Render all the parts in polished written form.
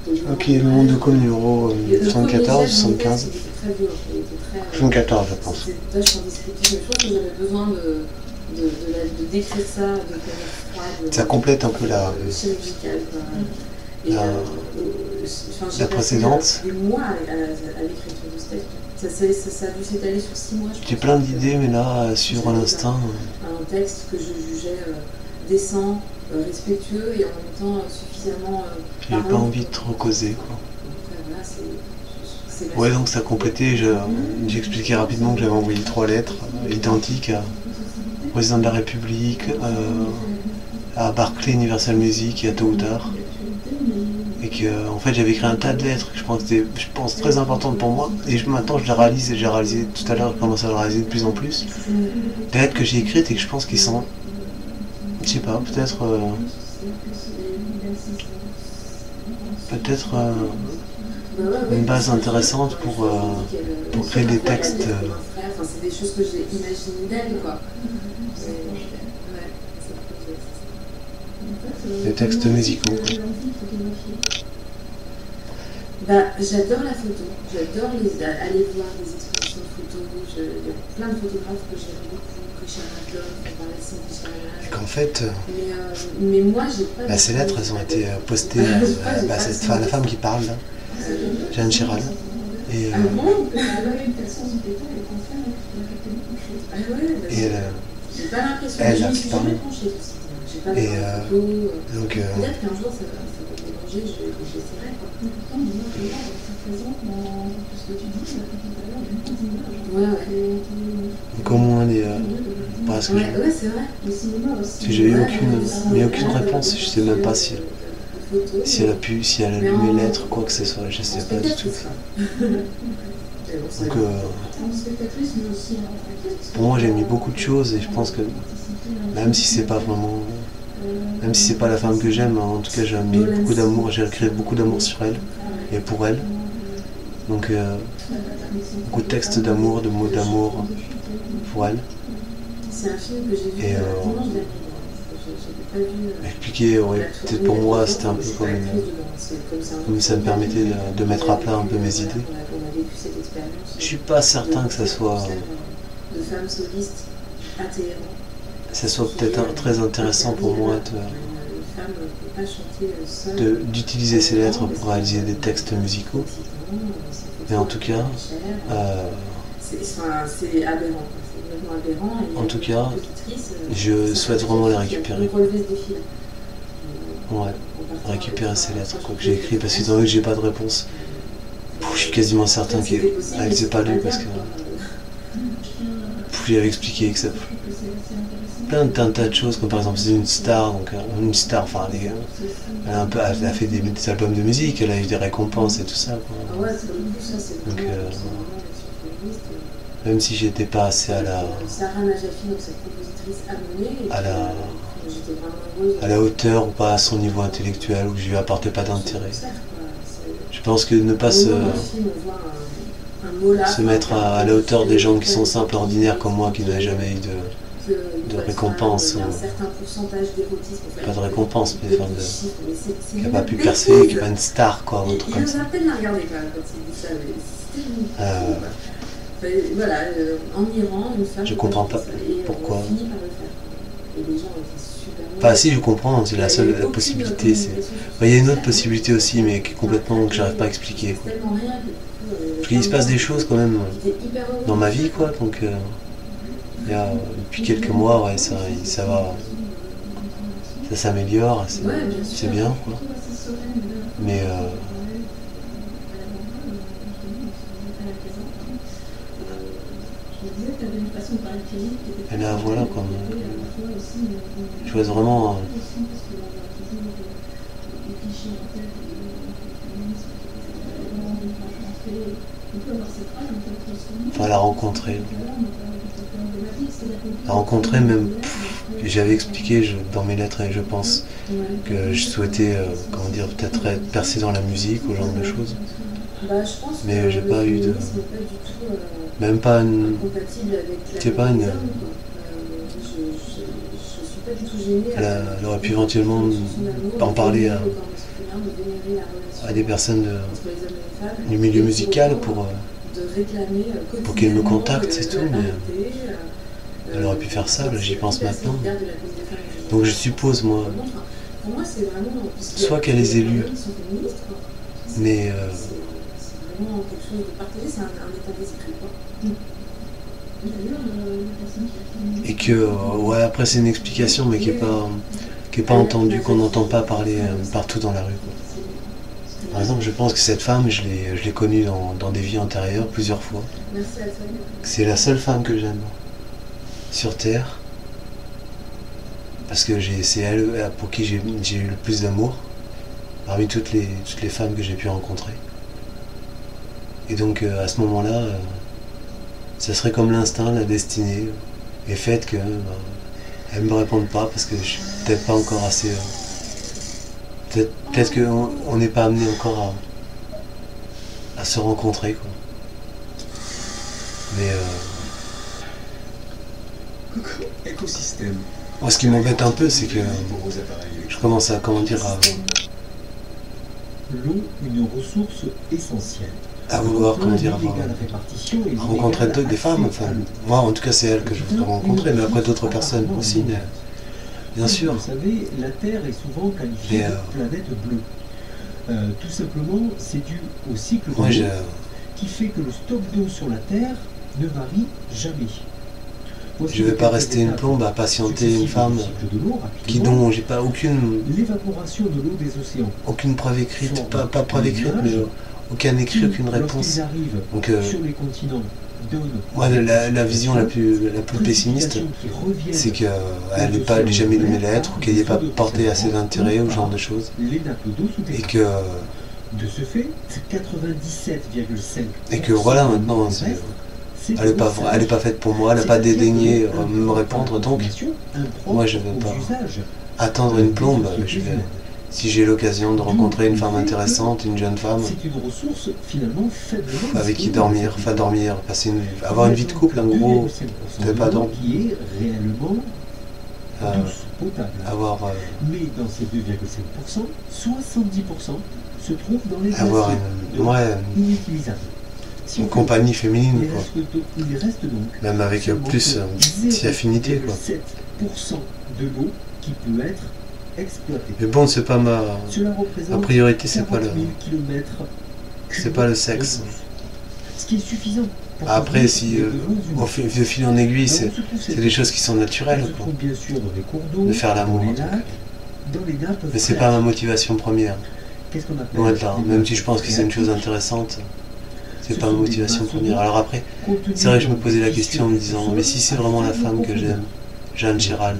Ok, le monde de com numéro 74, 75. 74, je pense. C'était vachement descriptif, mais je pense que j'avais besoin de décrire ça de manière froide. Ça complète un peu la chirurgicale. La précédente. Des mois à l'écriture de ce texte. Ça a dû s'étaler sur 6 mois. J'ai plein d'idées, mais là, sur un instinct. Un texte que je jugeais décent, respectueux et en même temps suffisamment. J'ai pas envie de trop causer, quoi. Donc, ouais, donc ça a complété. J'ai expliqué rapidement que j'avais envoyé 3 lettres identiques au président de la République, à Barclay Universal Music et à Tôt ou Tard. Et que en fait j'avais écrit un tas de lettres que je pense très importantes pour moi, et maintenant je les réalise, et j'ai réalisé tout à l'heure, je commence à le réaliser de plus en plus, des lettres que j'ai écrites et que je pense qu'ils sont, je sais pas, peut-être une base intéressante pour créer des textes. C'est des choses que j'ai imaginées d'elle, quoi. Des textes musicaux. Bah, j'adore la photo, j'adore aller voir des expositions de photos. Il y a plein de photographes que j'aime beaucoup, Richard Avedon, Et qu'en fait, mais moi j'ai pas. Ces lettres, elles ont été postées à la femme qui parle, là, Jeanne Chiral. Et elle qui parle. Et donc. Peut-être qu'un jour ça va manger, j'essaierai. Donc au moins parce que ouais, c'est vrai. Si j'ai eu aucune réponse, je sais même pas si elle a lu mes lettres, quoi que ce soit, je sais pas du tout. Donc pour moi j'ai mis beaucoup de choses, et je pense que même si c'est pas la femme que j'aime, en tout cas j'ai mis beaucoup d'amour, j'ai créé beaucoup d'amour sur elle et pour elle. Donc beaucoup de textes d'amour, de mots d'amour pour elle. Et expliquer, peut-être pour moi c'était un peu comme ça me permettait de mettre à plat un peu mes idées. Je suis pas certain que ça soit peut-être très intéressant pour moi d'utiliser ces lettres pour réaliser des textes musicaux. Mais en tout cas, c'est aberrant. En tout cas, je souhaite vraiment les récupérer. Ouais, récupérer ces lettres que j'ai écrites, parce que étant donné que j'ai pas de réponse, je suis quasiment certain qu'elle ne les a pas lues, parce que j'avais expliqué que ça plein de tas de choses, comme par exemple c'est une star, elle a fait des albums de musique, elle a eu des récompenses et tout ça, quoi. Donc même si j'étais pas assez à la hauteur, ou pas à son niveau intellectuel, ou je lui apportais pas d'intérêt, je pense que ne pas se mettre à la hauteur des gens qui sont simples, ordinaires comme moi, qui n'avaient jamais eu de récompense, pas de récompense, mais qui n'a pas pu percer, qui n'est pas une star, quoi, ou un truc comme ça. Voilà, en Iran, une femme. Je comprends pas pourquoi. Enfin, si, je comprends, c'est la seule possibilité. Il y a une autre possibilité aussi, mais que j'arrive pas à expliquer, quoi. Parce qu'il se passe des choses quand même dans ma vie, quoi. Donc, depuis quelques mois, ça va. Ça s'améliore, c'est bien, quoi. Mais. Et là, voilà, comme je souhaite vraiment la rencontrer. Même, j'avais expliqué dans mes lettres, et je pense que je souhaitais, peut-être percer dans la musique, ou ce genre de choses. Mais j'ai pas eu de... Même pas une... C'est pas une... Elle aurait pu éventuellement en parler vient de vénérer la relation à des personnes entre les hommes et les femmes. du milieu Et musical autant, de réclamer pour qu'ils me quotidiennement contactent, c'est tout. de la Mais parité, elle aurait pu faire ça, là, j'y pense maintenant. de la cause des femmes et des Donc je femmes. suppose, moi, Enfin, pour moi, c'est vraiment. soit qu'elle est élue, Ils sont féministes, quoi. mais C'est vraiment quelque chose de partagé, c'est un état d'esprit, quoi. et que ouais, après c'est une explication, mais qui est pas entendue, qu'on n'entend pas parler partout dans la rue, quoi. Par exemple, je pense que cette femme, je l'ai connue dans des vies antérieures plusieurs fois. Merci à toi. C'est la seule femme que j'aime sur Terre, parce que c'est elle pour qui j'ai eu le plus d'amour parmi toutes les femmes que j'ai pu rencontrer. Et donc à ce moment-là, ça serait comme l'instinct, la destinée est faite que elle me réponde pas parce que je suis peut-être pas encore assez. Peut-être qu'on n'est pas amené encore à se rencontrer, quoi. Mais Écosystème. moi, ce qui m'embête un peu, c'est que je commence à, comment dire, L'eau, une ressource essentielle. à vouloir, comment dire, rencontrer des femmes. Enfin, moi, en tout cas, c'est elle que je voudrais rencontrer, mais après d'autres personnes aussi. Mais, bien sûr. Vous savez, la Terre est souvent qualifiée de planète bleue. Tout simplement, c'est dû au cycle de l'eau qui fait que le stock d'eau sur la Terre ne varie jamais. Je ne vais pas rester une plombe à patienter une femme dont j'ai pas l'évaporation de l'eau des océans. Aucune preuve écrite, pas preuve écrite, mais aucun écrit, aucune réponse. Donc, moi, la vision la plus pessimiste, c'est qu'elle n'ait jamais lu mes lettres, ou qu'elle n'y ait pas porté assez d'intérêt au genre de choses. Et que. Et que voilà, maintenant, elle n'est pas faite pour moi, elle n'a pas dédaigné me répondre, donc moi je ne vais pas attendre une plombe. Si j'ai l'occasion de rencontrer une femme intéressante, une jeune femme, avec qui dormir, avoir une vie de couple, en gros, ne pas dormir. Avoir se trouve dans les avoir une compagnie féminine, quoi. Il reste donc même avec plus si affinité, quoi. 7% de l'eau qui peut être exploitée. Mais bon, c'est pas ma priorité, c'est pas le sexe. Ce qui est suffisant. Après, si au fil en aiguille, c'est des choses qui sont naturelles, quoi. De faire l'amour, mais c'est pas ma motivation première. Loin de là, même si je pense que c'est une chose intéressante, c'est pas ma motivation première. Alors après, c'est vrai que je me posais la question en me disant, mais si c'est vraiment la femme que j'aime, Jeanne Gérald,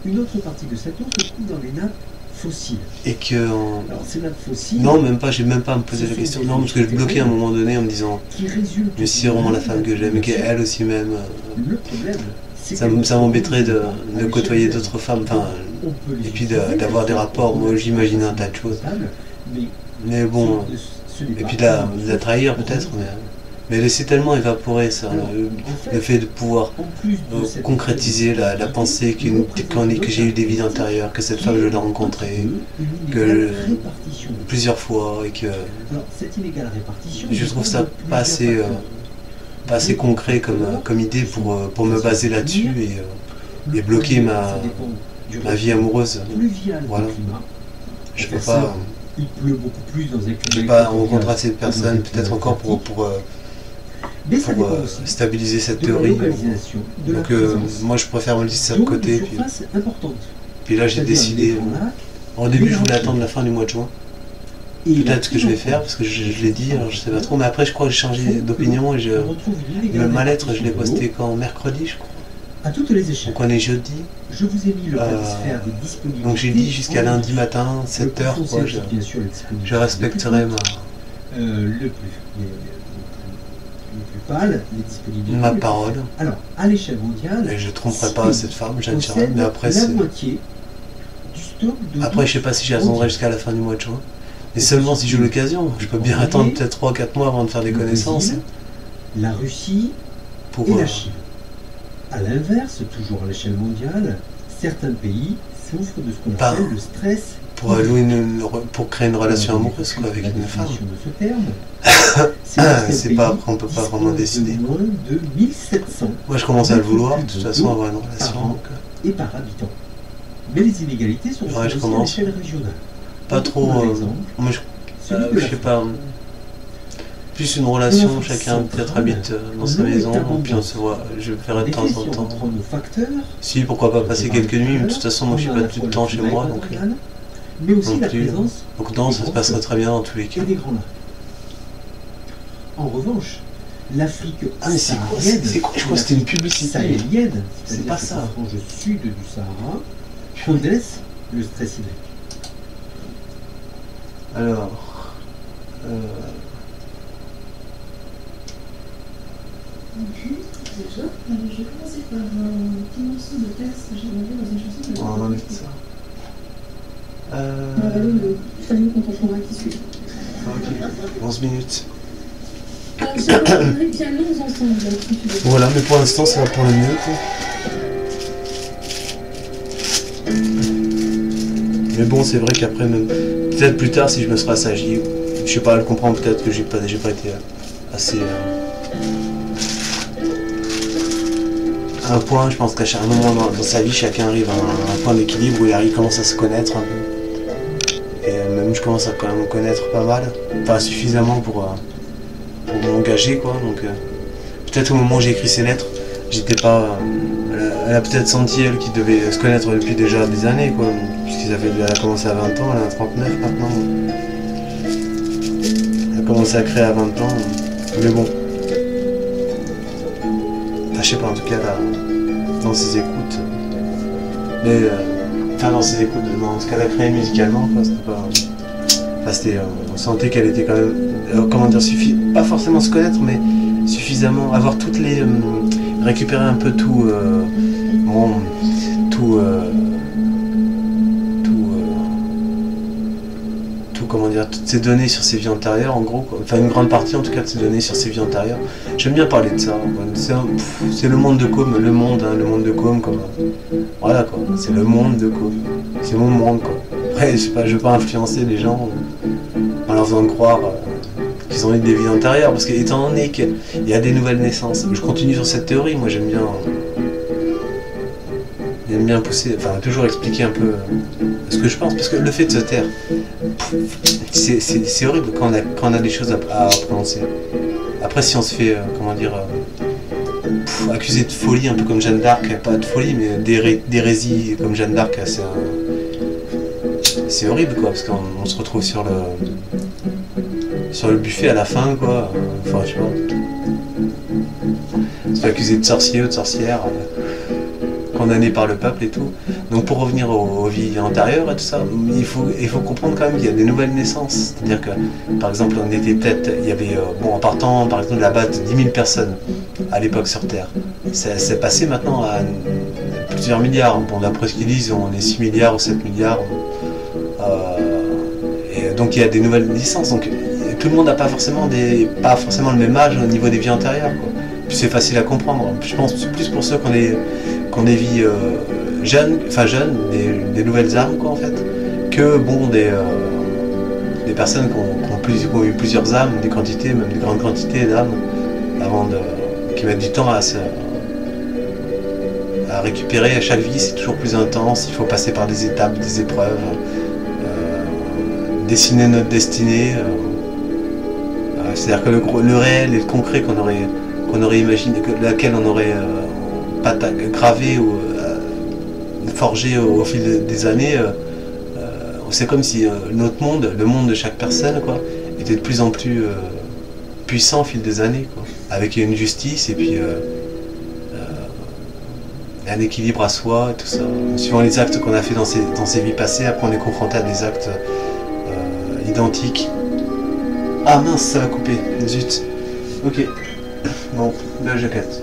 une autre partie de cette eau se trouve dans les nappes fossiles. Et que non, même pas, j'ai même pas à me poser la question. Non, parce que je bloquais à un moment donné en me disant, mais si c'est vraiment la femme que j'aime et qu'elle aussi même, ça m'embêterait de côtoyer d'autres femmes, enfin, et puis d'avoir des rapports. Moi, j'imagine un tas de choses. Mais bon, et puis de la trahir peut-être, mais laisser tellement évaporer ça, le fait de pouvoir concrétiser la pensée que j'ai eu des vies antérieures, que cette femme je l'ai rencontrée, plusieurs fois, et que je trouve ça pas assez concret comme idée pour me baser là-dessus et bloquer ma vie amoureuse. Voilà. Je peux pas. Il pleut beaucoup plus dans un je vais pas rencontrer cette personne, peut-être encore pour stabiliser cette théorie. Donc moi je préfère me laisser ça de côté. Puis là j'ai décidé. Au début je voulais attendre la fin du mois de juin. Peut-être ce que je vais faire, parce que je l'ai dit, alors je sais pas trop, mais après je crois que j'ai changé d'opinion et ma lettre je l'ai postée quand mercredi, je crois. À toutes les échelles. Donc on est jeudi. Je vous ai mis le planisphère des disponibilités. Donc j'ai dit jusqu'à lundi matin, 7h, quoi, je respecterai le plus pâle, les disponibilités. Ma parole. Alors, à l'échelle mondiale. Et je ne tromperai pas cette femme, Jeanne Gérald, mais après c'est. Après je sais pas si j'attendrai jusqu'à la fin du mois de juin. Mais seulement si j'ai l'occasion. Je peux bien attendre peut-être 3-4 mois avant de faire des connaissances. La Russie et la Chine. A l'inverse, toujours à l'échelle mondiale, certains pays souffre de ce qu'on appelle le stress. Pour créer une relation amoureuse quoi, avec une femme. De ce terme, on peut pas vraiment décider. Moins de 1700. Moi je commence à le vouloir, de toute façon avoir une relation. Et par habitant. Mais les inégalités sont aussi à l'échelle régionale. Pas trop. Moi je sais pas. Plus une relation, chacun peut-être habite dans sa maison, puis on se voit, je ferai de temps en temps. Si, pourquoi pas passer quelques nuits, mais de toute façon moi je suis pas tout le temps chez moi, donc mais aussi la présence. Donc non, ça se passerait très bien dans tous les cas. En revanche, l'Afrique sahélienne, c'est quoi? Je crois que c'était une publicité. Sahélienne, c'est pas ça. La frange sud du Sahara, connaissent le stress hydrique. Alors. Bonjour, je vais commencer par un petit morceau de texte que j'ai entendu dans une chanson. On va enlever ça. Le fameux contemporain qui suit. Ok, 11 minutes. J'aimerais piano ensemble. Voilà, mais pour l'instant ça va pour le mieux quoi. Mais bon, c'est vrai qu'après, même peut-être plus tard, si je me serais assagi, je sais pas, elle comprend peut-être que j'ai pas été assez. À un point, je pense qu'à un moment dans sa vie, chacun arrive à un point d'équilibre où il commence à se connaître un peu. Et même je commence à quand même me connaître pas mal, pas suffisamment pour m'engager quoi. Donc peut-être au moment où j'ai écrit ces lettres, j'étais pas. Elle a peut-être senti elle qui devait se connaître depuis déjà des années quoi, elle a commencé à 20 ans, elle a 39 maintenant. Elle a commencé à créer à 20 ans, mais bon. Enfin, je sais pas, en tout cas là, dans ses écoutes. Mais enfin dans ses écoutes, dans ce qu'elle a créé musicalement, quoi, c'était pas. Enfin, c'était. On sentait qu'elle était quand même. Comment dire, pas forcément se connaître, mais suffisamment. Avoir toutes les. Récupérer un peu tout. Comment dire, toutes ces données sur ses vies antérieures en gros quoi. Enfin une grande partie en tout cas de ces données sur ses vies antérieures. J'aime bien parler de ça, c'est le monde de Com, le monde de Com comme voilà quoi, c'est le monde de Com, c'est mon monde quoi. Après je sais pas, je veux pas influencer les gens en leur faisant croire qu'ils ont eu des vies antérieures, parce qu'étant donné qu'il y a des nouvelles naissances, je continue sur cette théorie, moi j'aime bien pousser, enfin toujours expliquer un peu ce que je pense, parce que le fait de se taire, c'est horrible quand on a des choses à prononcer. Après si on se fait, comment dire, accuser de folie, un peu comme Jeanne d'Arc, pas de folie, mais d'hérésie comme Jeanne d'Arc, c'est horrible quoi, parce qu'on se retrouve sur le buffet à la fin quoi, enfin je sais pas. On se fait accuser de sorcier ou de sorcière. Condamné par le peuple et tout. Donc pour revenir aux vies antérieures et tout ça, il faut comprendre quand même qu'il y a des nouvelles naissances. C'est-à-dire que, par exemple, il y avait, en partant par exemple de la base de 10 000 personnes à l'époque sur Terre. C'est passé maintenant à plusieurs milliards. Bon, d'après ce qu'ils disent, on est 6 milliards ou 7 milliards. Et donc il y a des nouvelles naissances. Donc tout le monde n'a pas forcément le même âge au niveau des vies antérieures, quoi. Puis c'est facile à comprendre. Je pense plus pour ceux qu'on des vies jeunes, des nouvelles âmes quoi en fait, que bon des personnes qui ont eu plusieurs âmes, des quantités, même des grandes quantités d'âmes, qui mettent du temps à récupérer. À chaque vie c'est toujours plus intense, il faut passer par des étapes, des épreuves, dessiner notre destinée. C'est-à-dire que le réel et le concret qu'on aurait imaginé, laquelle on aurait gravé ou forgé au fil des années, c'est comme si notre monde, le monde de chaque personne, quoi, était de plus en plus puissant au fil des années, quoi, avec une justice et puis un équilibre à soi, tout ça. Suivant les actes qu'on a fait dans ces vies passées, après on est confronté à des actes identiques. Ah mince, ça va couper, zut. Ok, bon, là je capte.